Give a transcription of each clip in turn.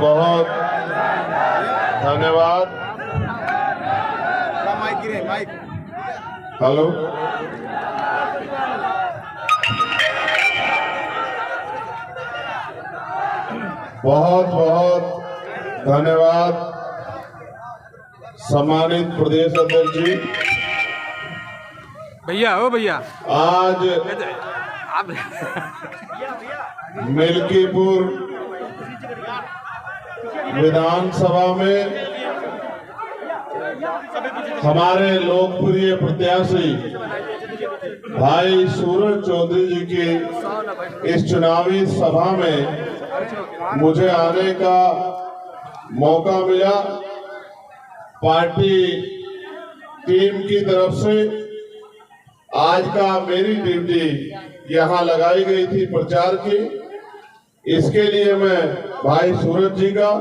बहुत धन्यवाद। हेलो, बहुत बहुत धन्यवाद सम्मानित प्रदेश अध्यक्ष जी। भैया ओ भैया, आज मिल्कीपुर विधानसभा में हमारे लोकप्रिय प्रत्याशी भाई सूरज चौधरी जी की इस चुनावी सभा में मुझे आने का मौका मिला। पार्टी टीम की तरफ से आज का मेरी ड्यूटी यहाँ लगाई गई थी प्रचार की। इसके लिए मैं भाई सूरज जी का,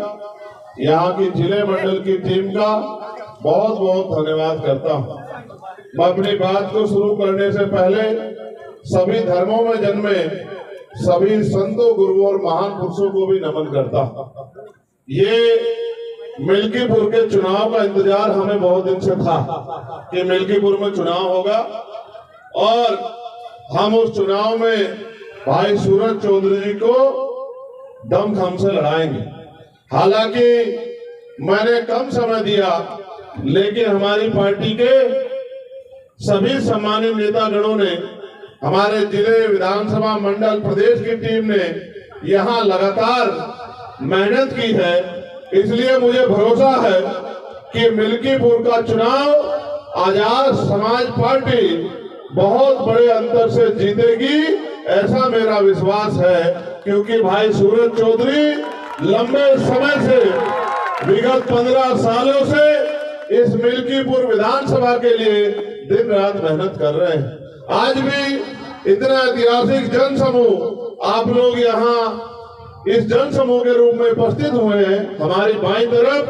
यहाँ की जिले मंडल की टीम का बहुत बहुत धन्यवाद करता हूँ। मैं अपनी बात को शुरू करने से पहले सभी धर्मों में जन्मे सभी संतों, गुरुओं और महान पुरुषों को भी नमन करता हूँ। ये मिल्कीपुर के चुनाव का इंतजार हमें बहुत दिन से था कि मिल्कीपुर में चुनाव होगा और हम उस चुनाव में भाई सूरज चौधरी जी को दमखम से लड़ाएंगे। हालांकि मैंने कम समय दिया, लेकिन हमारी पार्टी के सभी सम्मानित नेतागणों ने, हमारे जिले, विधानसभा मंडल, प्रदेश की टीम ने यहाँ लगातार मेहनत की है। इसलिए मुझे भरोसा है कि मिल्कीपुर का चुनाव आजाद समाज पार्टी बहुत बड़े अंतर से जीतेगी, ऐसा मेरा विश्वास है। क्योंकि भाई सूरज चौधरी लंबे समय से, विगत 15 सालों से इस मिल्कीपुर विधानसभा के लिए दिन रात मेहनत कर रहे हैं। आज भी इतना ऐतिहासिक जनसमूह आप लोग यहाँ इस जनसमूह के रूप में उपस्थित हुए हैं। हमारी बाईं तरफ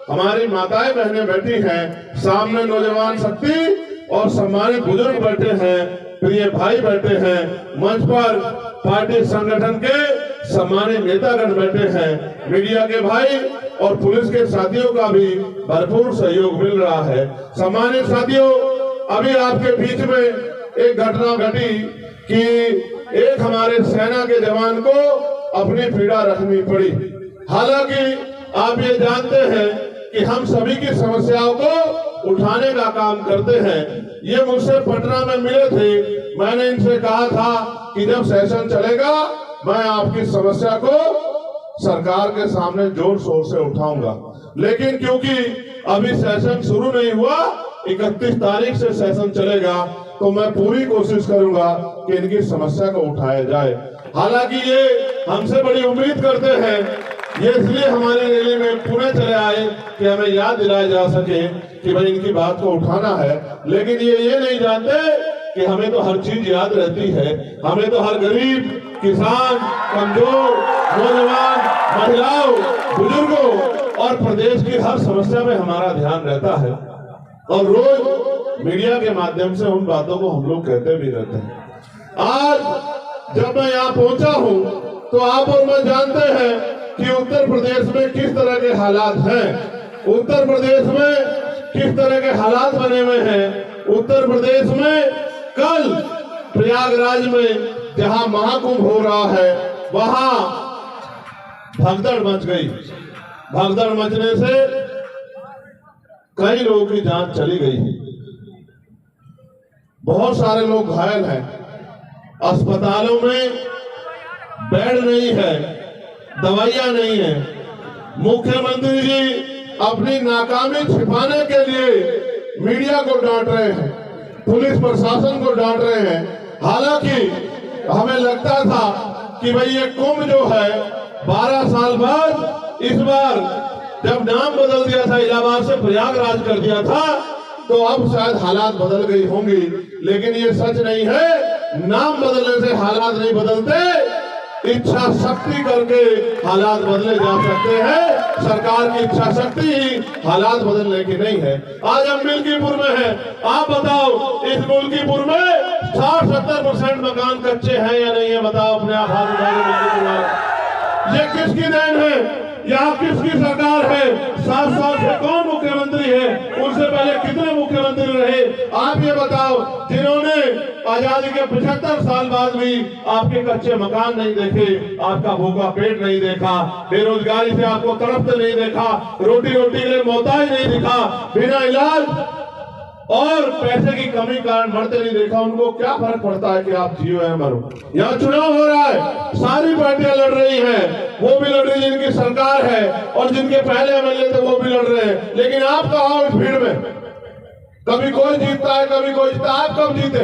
हमारी माताएं बहनें बैठी हैं, सामने नौजवान शक्ति और सम्मानित बुजुर्ग बैठे हैं, प्रिय भाई बैठे हैं, मंच पर पार्टी संगठन के सम्मानित नेतागण बैठे हैं, मीडिया के भाई और पुलिस के साथियों का भी भरपूर सहयोग मिल रहा है। सम्मानित साथियों, अभी आपके बीच में एक घटना घटी कि एक हमारे सेना के जवान को अपनी पीड़ा रखनी पड़ी। हालांकि आप ये जानते हैं कि हम सभी की समस्याओं को उठाने का काम करते हैं। ये मुझसे पटना में मिले थे, मैंने इनसे कहा था कि जब सेशन चलेगा मैं आपकी समस्या को सरकार के सामने जोर शोर से उठाऊंगा। लेकिन क्योंकि अभी सेशन शुरू नहीं हुआ, 31 तारीख से सेशन चलेगा, तो मैं पूरी कोशिश करूंगा कि इनकी समस्या को उठाया जाए। हालांकि ये हमसे बड़ी उम्मीद करते हैं, ये इसलिए हमारी रैली में पुणे चले आए कि हमें याद दिलाया जा सके कि भाई इनकी बात को उठाना है। लेकिन ये नहीं जानते कि हमें तो हर चीज याद रहती है। हमें तो हर गरीब, किसान, कमजोर, नौजवान, महिलाओं, बुजुर्गों और प्रदेश की हर समस्या में हमारा ध्यान रहता है और रोज मीडिया के माध्यम से उन बातों को हम लोग कहते भी रहते हैं। आज जब मैं यहाँ पहुंचा हूँ तो आप और मैं जानते हैं कि उत्तर प्रदेश में किस तरह के हालात हैं। उत्तर प्रदेश में किस तरह के हालात बने हुए हैं। उत्तर प्रदेश में कल प्रयागराज में जहां महाकुंभ हो रहा है, वहां भगदड़ मच गई। भगदड़ मचने से कई लोगों की जान चली गई, बहुत सारे लोग घायल हैं, अस्पतालों में बेड नहीं है, दवाइयां नहीं है। मुख्यमंत्री जी अपनी नाकामी छिपाने के लिए मीडिया को डांट रहे हैं, पुलिस प्रशासन को डांट रहे हैं। हालांकि हमें लगता था कि भाई ये कुंभ जो है 12 साल बाद, इस बार जब नाम बदल दिया था, इलाहाबाद से प्रयागराज कर दिया था, तो अब शायद हालात बदल गई होंगी। लेकिन ये सच नहीं है, नाम बदलने से हालात नहीं बदलते, इच्छा शक्ति करके हालात बदले जा सकते हैं। सरकार की इच्छा शक्ति ही हालात बदलने की नहीं है। आज हम मिल्कीपुर में हैं, आप बताओ इस मिल्कीपुर में 60-70% मकान कच्चे हैं या नहीं है? बताओ अपने आप हाथ उठाकर। ये किसकी देन है? यहाँ किसकी सरकार है? 7 साल से कौन मुख्यमंत्री है? उनसे पहले कितने मुख्यमंत्री रहे? आप ये बताओ, जिन्होंने आजादी के 75 साल बाद भी आपके कच्चे मकान नहीं देखे, आपका भूखा पेट नहीं देखा, बेरोजगारी से आपको तड़पते नहीं देखा, रोटी के लिए मोहताज नहीं दिखा, बिना इलाज और पैसे की कमी कारण मरते नहीं देखा, उनको क्या फर्क पड़ता है कि आप जियो या मरो? यहाँ चुनाव हो रहा है, सारी पार्टियां लड़ रही हैं, वो भी लड़ रही है जिनकी सरकार है और जिनके पहले एमएलए थे वो भी लड़ रहे हैं, लेकिन आप कहाँ हो इस भीड़ में? कभी कोई जीतता है, कभी कोई जीतता। आप कब जीते?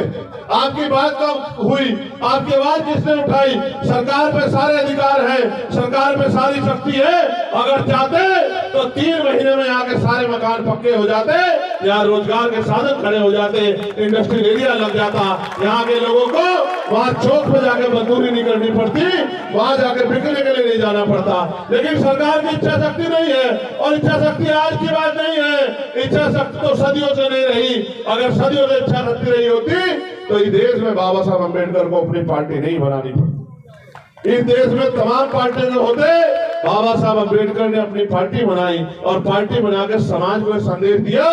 आपकी बात कब हुई? आपकी आवाज किसने उठाई? सरकार पे सारे अधिकार हैं, सरकार पे सारी शक्ति है। अगर चाहते तो 3 महीने में यहाँ के सारे मकान पक्के हो जाते, यहाँ रोजगार के साधन खड़े हो जाते, इंडस्ट्रियल एरिया लग जाता, यहाँ के लोगों को वहाँ चौक पे जाके मजदूरी नहीं करनी पड़ती, वहाँ जाके बिकने के लिए नहीं जाना पड़ता। लेकिन सरकार की इच्छा शक्ति नहीं है, और इच्छा शक्ति आज की बात नहीं है, इच्छा शक्ति तो सदियों से नहीं रही। अगर सदियों से इच्छा शक्ति रही होती तो इस देश में बाबा साहब अम्बेडकर को अपनी पार्टी नहीं बनानी पड़ती। इस देश में तमाम पार्टियां जो होते, बाबा साहब अम्बेडकर ने अपनी पार्टी बनाई और पार्टी बनाकर समाज को संदेश दिया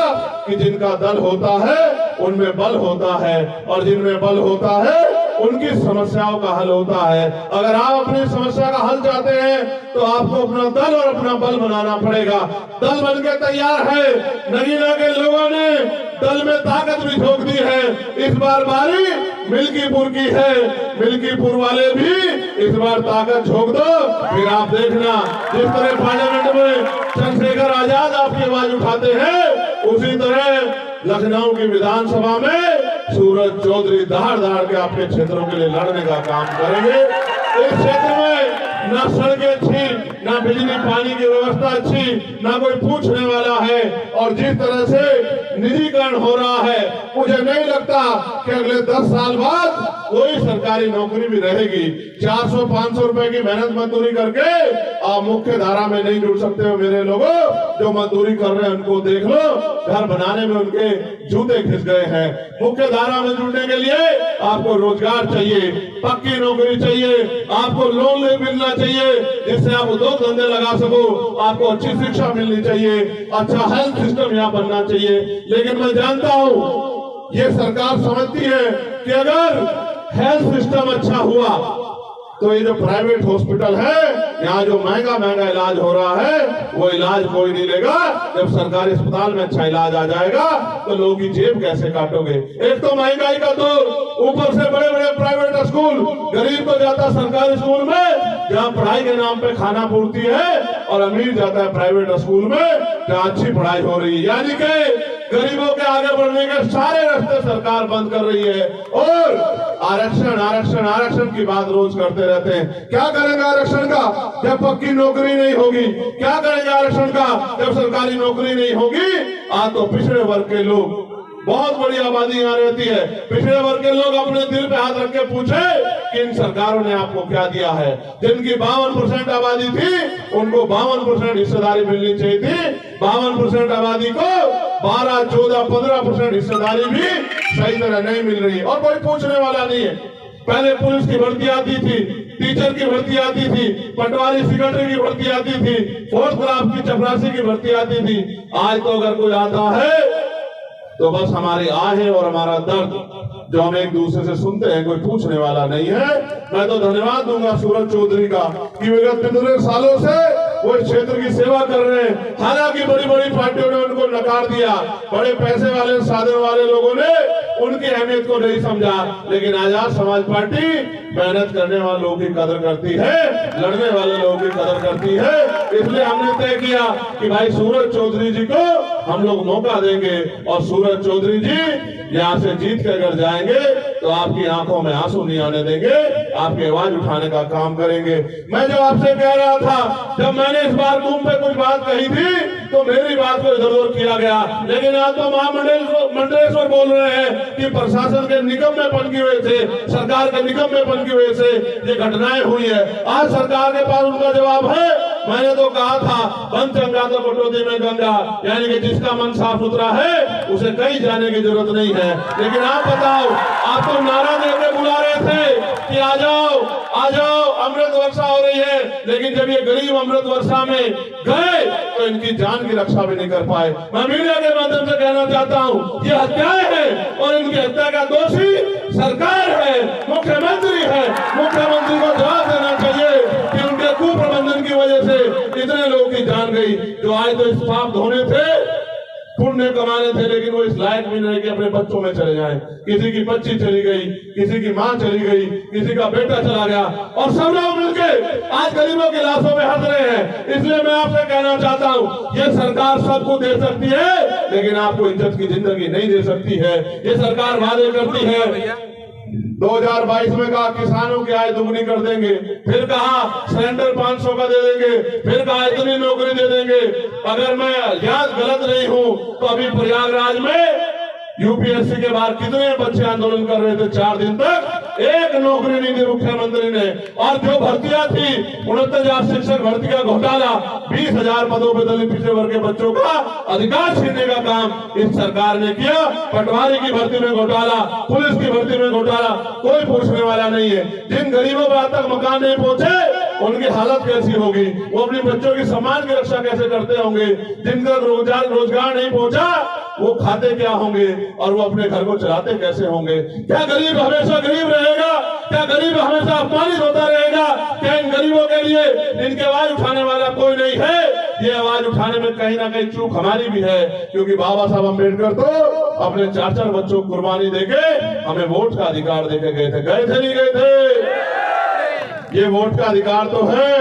कि जिनका दल होता है उनमें बल होता है, और जिनमें बल होता है उनकी समस्याओं का हल होता है। अगर आप अपनी समस्या का हल चाहते हैं तो आपको अपना दल और अपना बल बनाना पड़ेगा। दल बनके तैयार है, नगीना के लोगों ने दल में ताकत भी झोंक दी है। इस बार बारी मिल्कीपुर की है, मिल्कीपुर वाले भी इस बार ताकत झोंक दो, फिर आप देखना जिस तरह पार्लियामेंट में चंद्रशेखर आजाद आपकी आवाज उठाते हैं, उसी तरह लखनऊ की विधानसभा में सूरज चौधरी दहाड़ के आपके क्षेत्रों के लिए लड़ने का काम करेंगे। इस क्षेत्र में ना सड़कें अच्छी, ना बिजली पानी की व्यवस्था अच्छी, ना कोई पूछने वाला है, और जिस तरह से निजीकरण हो रहा है, मुझे नहीं लगता कि अगले 10 साल बाद कोई सरकारी नौकरी भी रहेगी। 400-500 रुपए की मेहनत मजदूरी करके आप मुख्य धारा में नहीं जुड़ सकते हो। मेरे लोगों, जो मजदूरी कर रहे हैं उनको देख लो, घर बनाने में उनके जूते घिस गए हैं। मुख्य धारा में जुड़ने के लिए आपको रोजगार चाहिए, पक्की नौकरी चाहिए, आपको लोन मिलना चाहिए जिससे आप उद्योग धंधे लगा सको, आपको अच्छी शिक्षा मिलनी चाहिए, अच्छा हेल्थ सिस्टम यहाँ बनना चाहिए। लेकिन मैं जानता हूँ ये सरकार समझती है कि अगर हेल्थ सिस्टम अच्छा हुआ तो ये जो प्राइवेट हॉस्पिटल है, यहाँ जो महंगा इलाज हो रहा है, वो इलाज कोई नहीं लेगा। जब सरकारी अस्पताल में अच्छा इलाज आ जाएगा तो लोगों की जेब कैसे काटोगे? एक तो महंगाई का दौर, ऊपर से बड़े प्राइवेट स्कूल, गरीब तो जाता सरकारी स्कूल में जहाँ पढ़ाई के नाम पे खाना पूर्ति है, और अमीर जाता है प्राइवेट स्कूल में जहाँ अच्छी पढ़ाई हो रही है। यानी कि गरीबों के आगे बढ़ने के सारे रास्ते सरकार बंद कर रही है, और आरक्षण की बात रोज करते रहते हैं। क्या करेंगे आरक्षण का जब पक्की नौकरी नहीं होगी? क्या करेंगे आरक्षण का जब सरकारी नौकरी नहीं होगी? आज तो पिछड़े वर्ग के लोग, बहुत बड़ी आबादी यहाँ रहती है, पिछड़े वर्ग के लोग अपने दिल पे हाथ रख के पूछे कि इन सरकारों ने आपको क्या दिया है? जिनकी 52% आबादी थी उनको 52% हिस्सेदारी मिलनी चाहिए थी, 52% आबादी को 12, 14, 15% हिस्सेदारी भी सही तरह नहीं मिल रही, और कोई पूछने वाला नहीं है। पहले पुलिस की भर्ती आती थी, टीचर की भर्ती आती थी, पटवारी सेक्रेटरी की भर्ती आती थी, 4th क्लास की चपरासी की भर्ती आती थी। आज तो अगर कोई आता है तो बस हमारी आहें और हमारा दर्द जो हम एक दूसरे से सुनते हैं, कोई पूछने वाला नहीं है। मैं तो धन्यवाद दूंगा सूरज चौधरी का कि विगत 15 सालों से वो इस क्षेत्र की सेवा कर रहे हैं। हालांकि बड़ी पार्टियों ने उनको नकार दिया, बड़े पैसे वाले साधन वाले लोगों ने उनकी अहमियत को नहीं समझा, लेकिन आजाद समाज पार्टी मेहनत करने वाले लोगों की कदर करती है, लड़ने वाले लोगों की कदर करती है। इसलिए हमने तय किया कि भाई सूरज चौधरी जी को हम लोग मौका देंगे, और सूरज चौधरी जी यहाँ से जीत के अगर जाएंगे तो आपकी आंखों में आंसू नहीं आने देंगे, आपकी आवाज उठाने का काम करेंगे। मैं जो आपसे कह रहा था, जब मैंने इस बार तुम पे कुछ बात कही थी तो मेरी बात को इधर उधर किया गया, लेकिन आज तो महामंडलेश्वर बोल रहे हैं कि प्रशासन के निकम्मेपन की वजह से, सरकार के निकम्मेपन की वजह से ये घटनाएं हुई है। आज सरकार के पास उनका जवाब है। मैंने तो कहा था बन चंगा तो कटोती में गंगा, यानी कि जिसका मन साफ सुथरा है उसे कहीं जाने की जरूरत नहीं है। लेकिन आप बताओ, आप तो नारा देकर बुला रहे थे कि आ जाओ अमृत वर्षा हो रही है, लेकिन जब ये गरीब अमृत वर्षा में गए तो इनकी जान की रक्षा भी नहीं कर पाए। मैं मीडिया के माध्यम से कहना चाहता हूँ, ये हत्याएं हैं और इनकी हत्या का दोषी सरकार है, मुख्यमंत्री है। मुख्यमंत्री को जवाब देना चाहिए कि उनके कुप्रबंधन की वजह से इतने लोगों की जान गई, जो आज तो इस पाप धोने थे, पुण्य कमाने थे, लेकिन वो इस लायक भी नहीं कि अपने बच्चों में चले जाएं। किसी की बच्ची चली गई, किसी की माँ चली गई, किसी का बेटा चला गया, और सब लोग मिलकर आज गरीबों की लाशों में हंस रहे हैं। इसलिए मैं आपसे कहना चाहता हूँ, ये सरकार सबको दे सकती है, लेकिन आपको इज्जत की जिंदगी नहीं दे सकती है। ये सरकार वादे करती है, 2022 में कहा किसानों की आय दुगनी कर देंगे, फिर कहा सिलेंडर 500 का दे देंगे, फिर कहा इतनी नौकरी दे देंगे। अगर मैं याद गलत नहीं हूं तो अभी प्रयागराज में यूपीएससी के बाद कितने बच्चे आंदोलन कर रहे थे, 4 दिन तक एक नौकरी नहीं दी मुख्यमंत्री ने। और जो भर्तियां थी, 69,000 शिक्षक भर्ती का घोटाला, 20,000 पदों पर दलित पिछड़े वर्ग के बच्चों का अधिकार छीनने का काम इस सरकार ने किया। पटवारी की भर्ती में घोटाला, पुलिस की भर्ती में घोटाला, कोई पूछने वाला नहीं है। जिन गरीबों को आज तक मकान नहीं पहुंचे, उनकी हालत कैसी होगी, वो अपने बच्चों की सम्मान की रक्षा कैसे करते होंगे। जिनका रोजगार नहीं पहुंचा, वो खाते क्या होंगे और वो अपने घर को चलाते कैसे होंगे। क्या गरीब हमेशा गरीब रहेगा? क्या गरीब हमेशा अपमानित होता रहेगा? क्या इन गरीबों के लिए इनकी आवाज उठाने वाला कोई नहीं है? ये आवाज उठाने में कहीं ना कहीं चूक हमारी भी है, क्योंकि बाबा साहब अम्बेडकर तो अपने 4-4 बच्चों को कुर्बानी देके हमें वोट का अधिकार देके गए थे नहीं गए थे? ये वोट का अधिकार तो है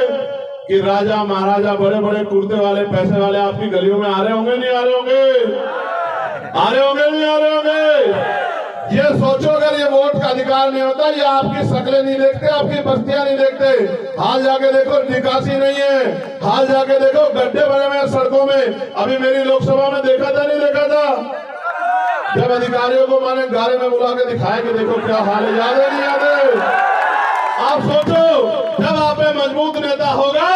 कि राजा महाराजा बड़े बड़े कुर्ते वाले पैसे वाले आपकी गलियों में आ रहे होंगे, नहीं आ रहे होंगे? आ रहे होंगे, नहीं आ रहे होंगे? ये सोचो, अगर ये वोट का अधिकार नहीं होता, ये आपकी शक्लें नहीं देखते, आपकी बस्तियां नहीं देखते। हाल जाके देखो, निकासी नहीं है। हाल जाके देखो, गड्ढे बने हुए सड़कों में। अभी मेरी लोकसभा में देखा था, नहीं देखा था? जब अधिकारियों को मैंने गाड़ी में बुला के दिखाया कि देखो क्या हाल है, याद है नहीं याद है? आप सोचो, जब आप में मजबूत नेता होगा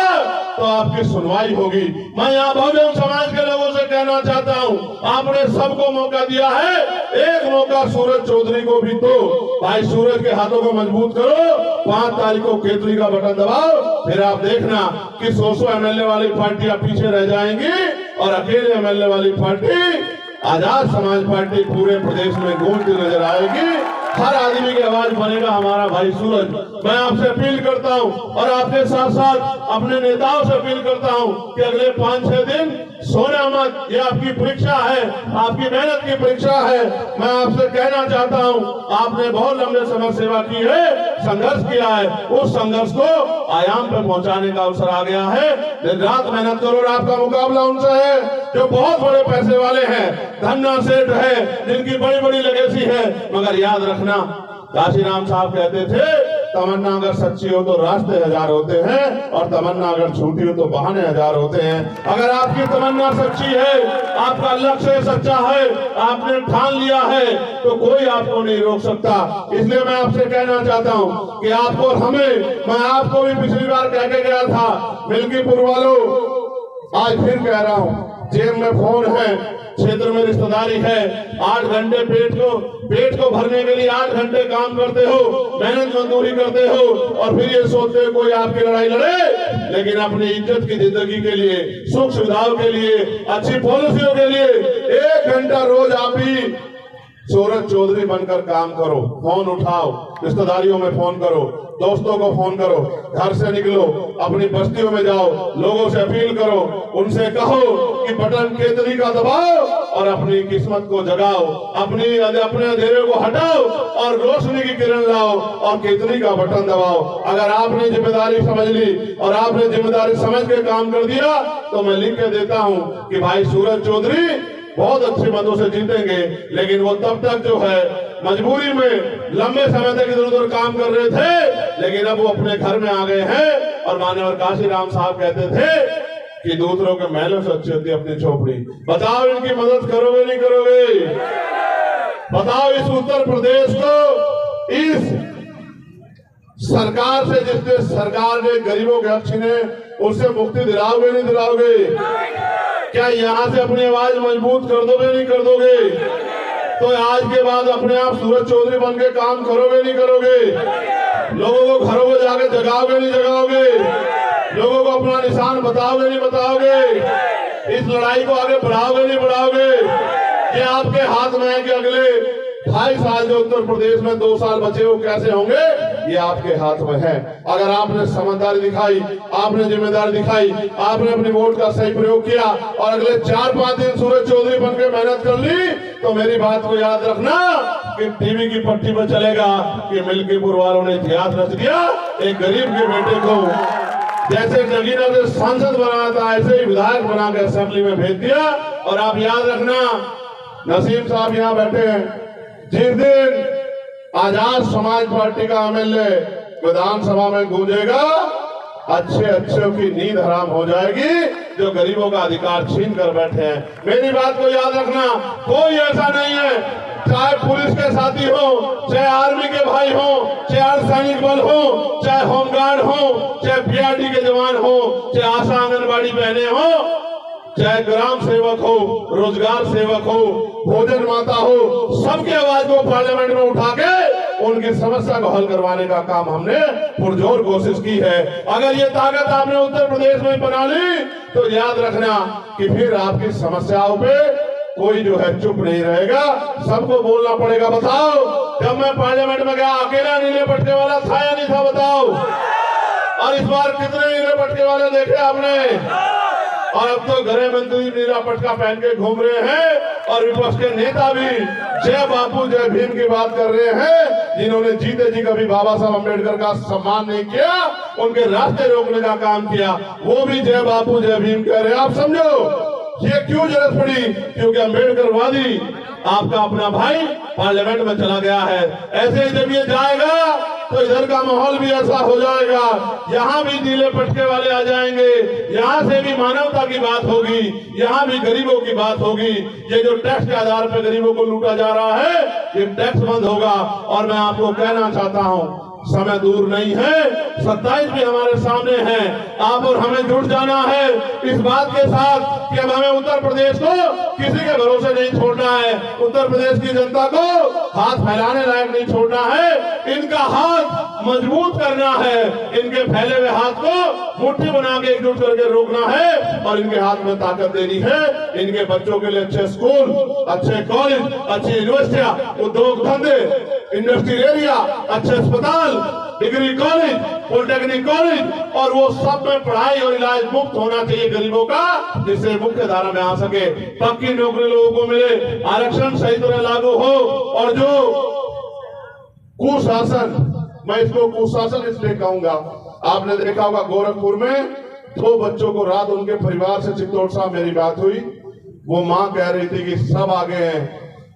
तो आपकी सुनवाई होगी। मैं यहाँ बहुजन समाज के लोगों से कहना चाहता हूँ, आपने सबको मौका दिया है, एक मौका सूरज चौधरी को भी दो। भाई सूरज के हाथों को मजबूत करो, 5 तारीख को केतली का बटन दबाओ, फिर आप देखना कि 100 एमएलए वाली पार्टियां पीछे रह जाएंगी और अकेले एमएलए वाली पार्टी आजाद समाज पार्टी पूरे प्रदेश में गूंजती नजर आएगी। हर आदमी की आवाज बनेगा हमारा भाई सूरज। मैं आपसे अपील करता हूं और आपके साथ साथ अपने नेताओं से अपील करता हूं कि अगले 5-6 दिन सोना मत, ये आपकी परीक्षा है, आपकी मेहनत की परीक्षा है। मैं आपसे कहना चाहता हूं, आपने बहुत लंबे समय सेवा की है, संघर्ष किया है, उस संघर्ष को आयाम पे पहुंचाने का अवसर आ गया है। दिन रात मेहनत करो और आपका मुकाबला उनसे है जो बहुत बड़े पैसे वाले हैं, धन्ना सेठ है, जिनकी बड़ी बड़ी लेगेसी है। मगर याद रखना, काशीराम साहब कहते थे, तमन्ना अगर सच्ची हो तो रास्ते 1000 होते हैं और तमन्ना अगर झूठी हो तो बहाने 1000 होते हैं। अगर आपकी तमन्ना सच्ची है, आपका लक्ष्य सच्चा है, आपने ठान लिया है, तो कोई आपको नहीं रोक सकता। इसलिए मैं आपसे कहना चाहता हूं कि आपको और हमें, मैं आपको भी पिछली बार कह के गया था, मिल्कीपुर वालों, आज फिर कह रहा हूं, जेब में फोन है, क्षेत्र में रिश्तेदारी है, 8 घंटे पेट को भरने के लिए 8 घंटे काम करते हो, मेहनत मजदूरी करते हो, और फिर ये सोचते हो कोई आपकी लड़ाई लड़े। लेकिन अपनी इज्जत की जिंदगी के लिए, सुख सुविधाओं के लिए, अच्छी पॉलिसियों के लिए 1 घंटा रोज आप ही सूरज चौधरी बनकर काम करो। फोन उठाओ, रिश्तेदारियों में फोन करो, दोस्तों को फोन करो, घर से निकलो, अपनी बस्तियों में जाओ, लोगों से अपील करो, उनसे कहो कि बटन केतली का दबाओ और अपनी किस्मत को जगाओ, अपने अंधेरे को हटाओ और रोशनी की किरण लाओ और केतली का बटन दबाओ। अगर आपने जिम्मेदारी समझ ली और आपने जिम्मेदारी समझ के काम कर दिया, तो मैं लिख के देता हूँ कि भाई सूरज चौधरी बहुत अच्छे मतों से जीतेंगे। लेकिन वो तब तक जो है मजबूरी में लंबे समय तक इधर उधर काम कर रहे थे, लेकिन अब वो अपने घर में आ गए हैं। और माननीय काशीराम साहब कहते थे कि दूसरों के महलों से अच्छी होती है अपनी झोपड़ी। बताओ इनकी मदद करोगे नहीं करोगे? बताओ इस उत्तर प्रदेश को इस सरकार से, जिसने सरकार ने गरीबों के हक छीने, उससे मुक्ति दिलाओगे नहीं दिलाओगे? क्या यहाँ से अपनी आवाज मजबूत कर दोगे नहीं कर दोगे? तो आज के बाद अपने आप सूरज चौधरी बन के काम करोगे नहीं करोगे? लोगों को घरों में जाके जगाओगे नहीं जगाओगे, लोगों को अपना निशान बताओगे नहीं बताओगे, इस लड़ाई को आगे बढ़ाओगे नहीं बढ़ाओगे। ये आपके हाथ में है कि अगले 2.5 साल जो उत्तर प्रदेश में 2 साल बचे वो कैसे होंगे, ये आपके हाथ में है। अगर आपने समझदारी दिखाई, आपने जिम्मेदारी दिखाई, आपने अपनी वोट का सही प्रयोग किया और अगले 4-5 दिन सूरज चौधरी बनकर मेहनत कर ली, तो मेरी बात को याद रखना कि टीवी की पट्टी पर चलेगा कि मिल्कीपुर वालों ने इतिहास रच दिया। एक गरीब के बेटे को जैसे नगीना से सांसद बनाया था, ऐसे ही विधायक बना के असेंबली में भेज दिया। और आप याद रखना, नसीम साहब यहाँ बैठे हैं, जिस दिन आजाद समाज पार्टी का एमएलए विधानसभा में गूंजेगा, अच्छे अच्छों की नींद हराम हो जाएगी जो गरीबों का अधिकार छीन कर बैठे हैं। मेरी बात को याद रखना, कोई ऐसा नहीं है, चाहे पुलिस के साथी हो, चाहे आर्मी के भाई हो, चाहे अर्धसैनिक बल हो, चाहे होमगार्ड हो, चाहे पीआरडी के जवान हो, चाहे आशा आंगनबाड़ी बहने हो, चाहे ग्राम सेवक हो, रोजगार सेवक हो, भोजन माता हो, सबकी आवाज को पार्लियामेंट में उठा के उनकी समस्या को हल करवाने का काम हमने पुरजोर कोशिश की है। अगर ये ताकत आपने उत्तर प्रदेश में बना ली तो याद रखना कि फिर आपकी समस्याओं पे कोई जो है चुप नहीं रहेगा, सबको बोलना पड़ेगा। बताओ, जब मैं पार्लियामेंट में गया अकेला नीले पटके वाला था या नहीं था, बताओ। और इस बार कितने नीले पटके वाले देखे आपने? और अब तो गृह मंत्री नीला पटका पहन के घूम रहे हैं और विपक्ष के नेता भी जय बापू जय भीम की बात कर रहे हैं। जिन्होंने जीते जी कभी बाबा साहब अम्बेडकर का सम्मान नहीं किया, उनके रास्ते रोकने का काम किया, वो भी जय बापू जय भीम कह रहे हैं। आप समझो ये क्यों जरूरत पड़ी? क्योंकि अम्बेडकरवादी आपका अपना भाई पार्लियामेंट में चला गया है। ऐसे ही जब ये जाएगा तो इधर का माहौल भी ऐसा हो जाएगा, यहाँ भी नीले पटके वाले आ जाएंगे, यहाँ से भी मानवता की बात होगी, यहाँ भी गरीबों की बात होगी। ये जो टैक्स के आधार पर गरीबों को लूटा जा रहा है, ये टैक्स बंद होगा। और मैं आपको कहना चाहता हूँ, समय दूर नहीं है, 27 भी हमारे सामने है। आप और हमें जुट जाना है इस बात के साथ कि अब हमें उत्तर प्रदेश को किसी के भरोसे नहीं छोड़ना है। उत्तर प्रदेश की जनता को हाथ फैलाने लायक नहीं छोड़ना है, इनका हाथ मजबूत करना है, इनके फैले हुए हाथ को मुट्ठी बना के एकजुट करके रोकना है और इनके हाथ में ताकत देनी है। इनके बच्चों के लिए अच्छे स्कूल, अच्छे कॉलेज, अच्छी यूनिवर्सिटियां, उद्योग धंधे, इंडस्ट्रियल एरिया, अच्छे अस्पताल, डिग्री कॉलेज, पॉलिटेक्निक कॉलेज, और वो सब में पढ़ाई और इलाज मुफ्त होना चाहिए गरीबों का, जिससे मुख्य धारा में आ सके, पक्की नौकरी लोगों को मिले, आरक्षण सही तरह लागू हो। और जो कुशासन, मैं इसको कुशासन इसलिए कहूंगा, आपने देखा होगा गोरखपुर में 2 बच्चों को रात उनके परिवार से चित्तौड़ साहब मेरी बात हुई, वो माँ कह रही थी कि सब आगे हैं,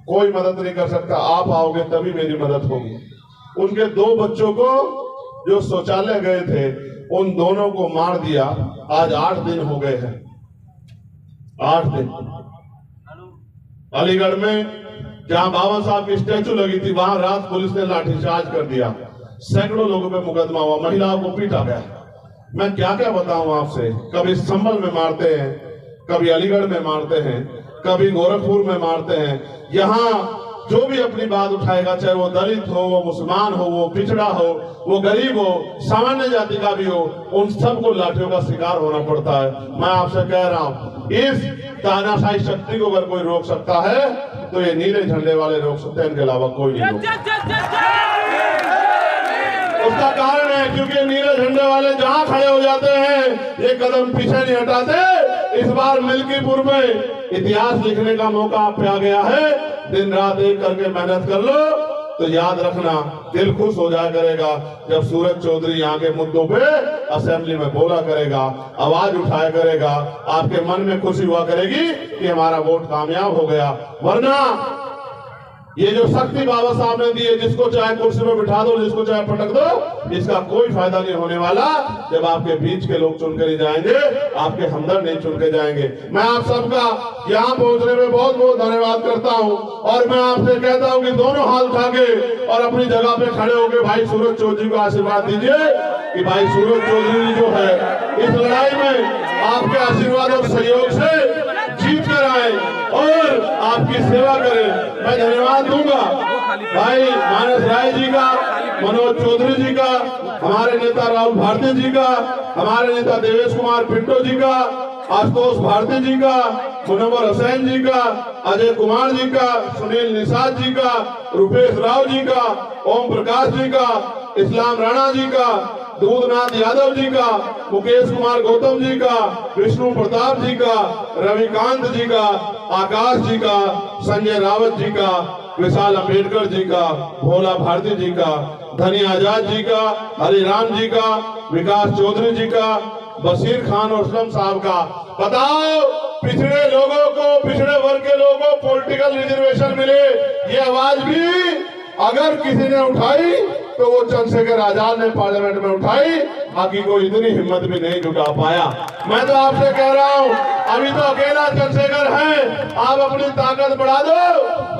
कोई मदद नहीं कर सकता, आप आओगे तभी मेरी मदद होगी। उनके 2 बच्चों को जो शौचालय गए थे, उन दोनों को मार दिया। आज 8 दिन हो गए हैं, 8 दिन। अलीगढ़ में जहां बाबा साहब की स्टैचू लगी थी, वहां रात पुलिस ने लाठीचार्ज कर दिया, सैकड़ों लोगों पे मुकदमा हुआ, महिलाओं को पीटा गया। मैं क्या क्या बताऊं आपसे, कभी संभल में मारते हैं, कभी अलीगढ़ में मारते हैं, कभी गोरखपुर में मारते हैं। यहाँ जो भी अपनी बात उठाएगा, चाहे वो दलित हो, वो मुसलमान हो, वो पिछड़ा हो, वो गरीब हो, सामान्य जाति का भी हो, उन सबको लाठियों का शिकार होना पड़ता है। मैं आपसे कह रहा हूँ, इस तानाशाही शक्ति को अगर कोई रोक सकता है तो ये नीले झंडे वाले रोक सकते हैं, इनके अलावा कोई नहीं रोक सकता। उसका कारण है क्योंकि नीले झंडे वाले जहां खड़े हो जाते हैं, ये कदम पीछे नहीं हटाते। इस बार मिल्कीपुर में इतिहास लिखने का मौका आप पे आ गया है। दिन रात एक करके मेहनत कर लो तो याद रखना, दिल खुश हो जाया करेगा जब सूरज चौधरी यहाँ के मुद्दों पे असेंबली में बोला करेगा, आवाज उठाया करेगा, आपके मन में खुशी हुआ करेगी कि हमारा वोट कामयाब हो गया। वरना ये जो शक्ति बाबा साहब ने दी है, जिसको चाहे कुर्सी में बिठा दो, जिसको चाहे पटक दो, इसका कोई फायदा नहीं होने वाला जब आपके बीच के लोग चुन कर जाएंगे, आपके हमदर्द नहीं चुन के जाएंगे। मैं आप सबका यहाँ पहुंचने में बहुत बहुत धन्यवाद करता हूँ और मैं आपसे कहता हूँ कि दोनों हाथ उठा के और अपनी जगह पे खड़े होके भाई सूरज चौधरी को आशीर्वाद दीजिए कि भाई सूरज चौधरी जो है इस लड़ाई में आपके आशीर्वाद और सहयोग से जीत कर आए और आपकी सेवा करें। मैं धन्यवाद दूंगा। भाई मानस राय जी का, मनोज चौधरी जी का, हमारे नेता राहुल भारती जी का, हमारे नेता देवेश कुमार पिंटो जी का, आशुतोष भारती जी का, मुनव्वर हुसैन जी का, अजय कुमार जी का, सुनील निषाद जी का, रुपेश राव जी का, ओम प्रकाश जी का, इस्लाम राणा जी का, दूधनाथ यादव जी का, मुकेश कुमार गौतम जी का, विष्णु प्रताप जी का, रविकांत जी का, आकाश जी का, संजय रावत जी का, विशाल अम्बेडकर जी का, भोला भारती जी का, धनी आजाद जी का, हरिराम जी का, विकास चौधरी जी का, बशीर खान और असलम साहब का। बताओ, पिछड़े लोगों को, पिछड़े वर्ग के लोगों को पॉलिटिकल रिजर्वेशन मिले, ये आवाज भी अगर किसी ने उठाई तो वो चंद्रशेखर आजाद ने पार्लियामेंट में उठाई, बाकी कोई इतनी हिम्मत भी नहीं जुटा पाया। मैं तो आपसे कह रहा हूँ, अभी तो अकेला चंद्रशेखर है, आप अपनी ताकत बढ़ा दो।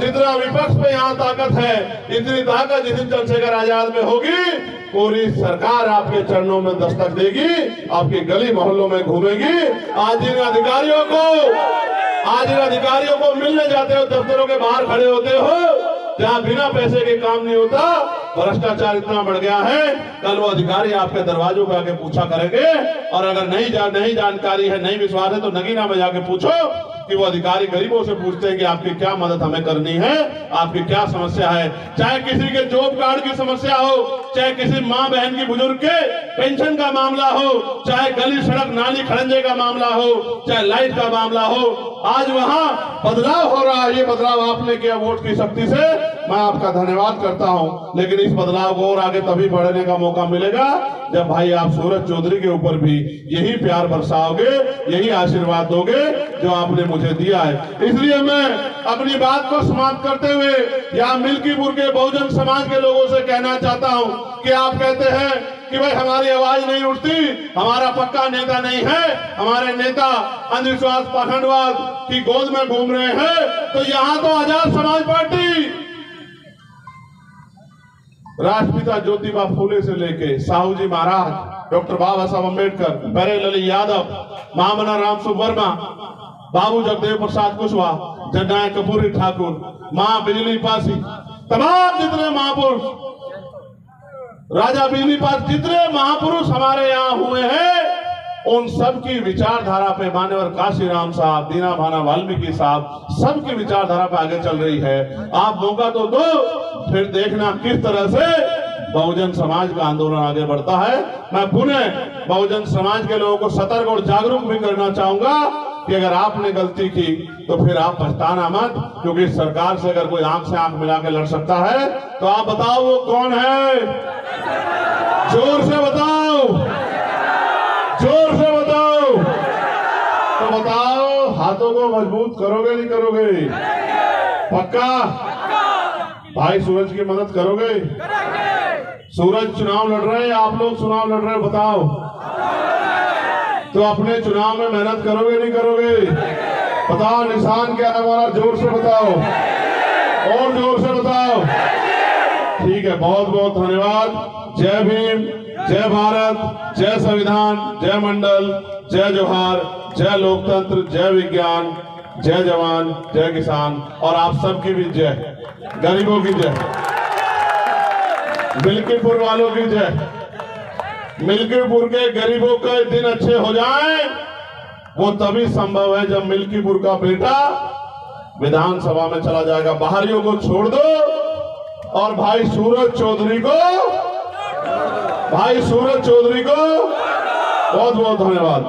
जितना विपक्ष पे यहाँ ताकत है, इतनी ताकत जितनी चंद्रशेखर आजाद में होगी, पूरी सरकार आपके चरणों में दस्तक देगी, आपकी गली मोहल्लों में घूमेगी। आज जिन अधिकारियों को मिलने जाते हो, दफ्तरों के बाहर खड़े होते हो, जहाँ बिना पैसे के काम नहीं होता, भ्रष्टाचार इतना बढ़ गया है, कल वो अधिकारी आपके दरवाजों पे आके पूछा करेंगे। और अगर नहीं जानकारी है, नहीं विश्वास है, तो नगीना में जाके पूछो कि वो अधिकारी गरीबों से पूछते हैं कि आपकी क्या मदद हमें करनी है, आपकी क्या समस्या है। चाहे किसी के जॉब कार्ड की समस्या हो, चाहे किसी माँ बहन की बुजुर्ग के पेंशन का मामला हो, चाहे गली सड़क नाली खड़ंजे का मामला हो, चाहे लाइट का मामला हो, आज वहाँ बदलाव हो रहा है। ये बदलाव आपने किया वोट की शक्ति से, मैं आपका धन्यवाद करता हूं। लेकिन इस बदलाव को और आगे तभी बढ़ने का मौका मिलेगा जब भाई आप सूरज चौधरी के ऊपर भी यही प्यार बरसाओगे, यही आशीर्वाद दोगे जो आपने मुझे दिया है। इसलिए मैं अपनी बात को समाप्त करते हुए यहाँ मिल्कीपुर के बहुजन समाज के लोगों से कहना चाहता हूँ कि आप कहते हैं कि भाई हमारी आवाज नहीं उठती, हमारा पक्का नेता नहीं है, हमारे नेता अंधविश्वास पाखंडवाद की गोद में घूम रहे हैं, तो यहाँ तो आजाद समाज पार्टी राष्ट्रपिता ज्योतिबा फूले से लेके साहू जी महाराज, डॉक्टर बाबा साहब अम्बेडकर, बरेल अली यादव, महामना राम सुवर्मा, बाबू जगदेव प्रसाद कुशवाहा, जननायक कपूरी ठाकुर, मां बिजली पासी, तमाम जितने महापुरुष, राजा बिजली पास, जितने महापुरुष हमारे यहाँ हुए हैं, उन सब की विचारधारा पे मान्यवर काशीराम साहब, दीना भाना वाल्मीकि साहब, सबकी विचारधारा पे आगे चल रही है। आप मौका तो दो, फिर देखना किस तरह से बहुजन समाज का आंदोलन आगे बढ़ता है। मैं पुनः बहुजन समाज के लोगों को सतर्क और जागरूक भी करना चाहूंगा कि अगर आपने गलती की तो फिर आप पछताना मत, क्योंकि सरकार से अगर कोई आंख से आंख मिला के लड़ सकता है तो आप बताओ वो कौन है? जोर से बताओ, जोर से बताओ। तो बताओ, हाथों को मजबूत करोगे नहीं करोगे? पक्का? भाई सूरज की मदद करोगे? सूरज चुनाव लड़ रहे हैं, आप लोग चुनाव लड़ रहे हैं, बताओ तो अपने चुनाव में मेहनत करोगे नहीं करोगे? बताओ निशान क्या है हमारा? जोर से बताओ, और जोर से बताओ। ठीक है, बहुत बहुत धन्यवाद। जय भीम, जय भारत, जय संविधान, जय मंडल, जय जोहार, जय लोकतंत्र, जय विज्ञान, जय जवान, जय किसान, और आप सबकी भी जय, गरीबों की जय, मिल्कीपुर वालों की जय। मिल्कीपुर के गरीबों के दिन अच्छे हो जाएं, वो तभी संभव है जब मिल्कीपुर का बेटा विधानसभा में चला जाएगा। बाहरियों को छोड़ दो और भाई सूरज चौधरी को बहुत बहुत धन्यवाद।